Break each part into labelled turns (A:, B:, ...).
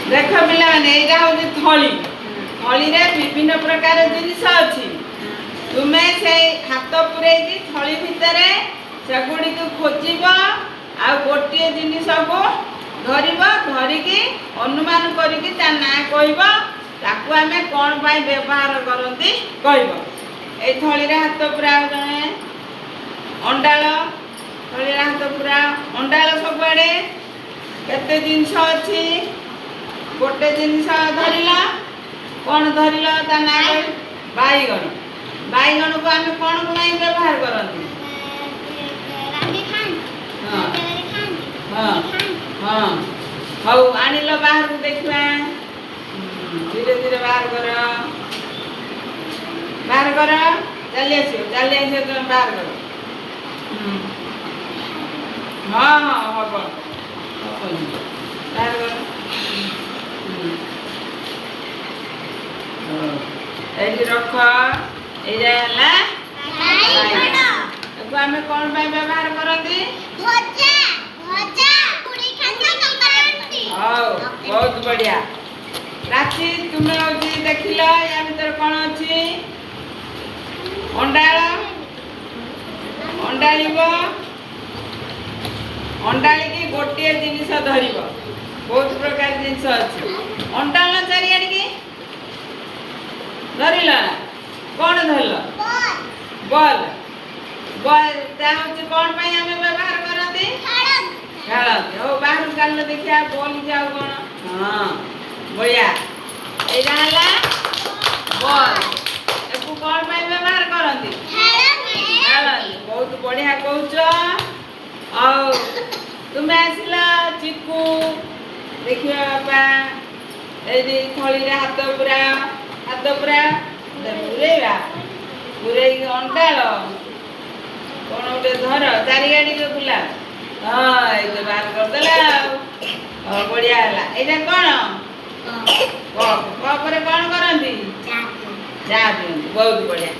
A: देख पिला एटा हूँ थली थली रे विभिन्न प्रकार जिनिस अच्छी तुम्हें से हाथ पूरे थली भितर सेगुड़ी को खोजब आ गोटे जिनिस को धरब धरिकी अनुमान करके ना कहब आम कौन पाई व्यवहार करती कहब ए थली रे हाथ पूरा जड़े अंडाल थली रे हाथ पूरा अंडाल सबुआड़े केते जिनिस अच्छी गोटे जिनिस धरला कौन धरल ता ना बैगण बैगण को आम कौन पाई व्यवहार करती हाँ हाँ हऊ आनिल बाहर को देखा धीरे धीरे बाहर कर चली तुम बाहर कर हाँ हाँ हम बाहर कर ये रख ये आम कौन पाई व्यवहार करती बहुत बढ़िया राशि तुम्हें देख लो या भर कौन अच्छी अंडाल अंडाल अंडाली गोटे जिनिस धर बहुत प्रकार जिनिस अच्छी अंडाल चारिआड़ी धरल ना कौन धरल बल बल हूँ कौन पाई आम व्यवहार करती खेलती हो बाहर काल देखिए बल जाओ कौन हाँ बढ़िया यहाँ बल या कौन पाई व्यवहार करती खेलती बहुत बढ़िया कौच तुम्हें आसिल चिकू देखिए बापा ये थली हाथ पूरा पूरेगा पूरे अंडाल कौन गोटे धर चारिआड़ी बुला हाँ ये बाहर करदेला बढ़िया है ये कौन कपरे कौन करती चा पीती बहुत बढ़िया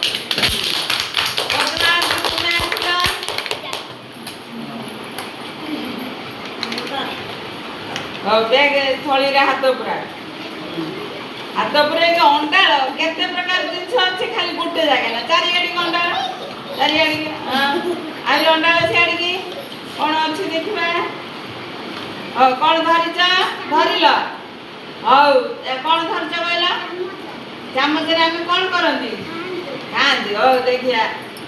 A: बैग थली हाथ पूरा अंडाल केते प्रकार जिनिस अच्छे खाली गोटे जगह ना चारिआड़ी अंडाल चारिआड़ी आज अंडाल सियाड़ी कौन अच्छी देखा कौन धरिच धरल हौ कौन धरच कहल चामच आम कौन करती खाती हो देखिया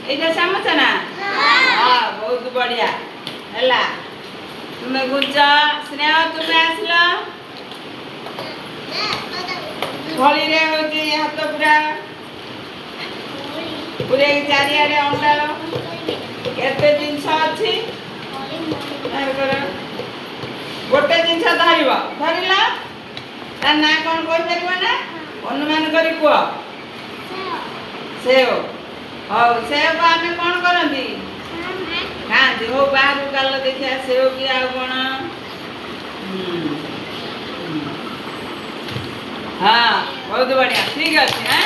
A: ये चामच ना हाँ बहुत बढ़िया है तुम्हें गुज स्नेह तुम्हें आसिल थली रे हूँ हाथ पूरा पूरे चारिआडे अंडाल केते जिनिस अच्छी गोटे जिनिस धरल ता ना कौन कहीपर ना अनुमान कर कह सेव हाँ सेव को आम कौन करती खाती हो बाहर काल देखिए सेव कि आ कौन हाँ बहुत बढ़िया ठीक अच्छे।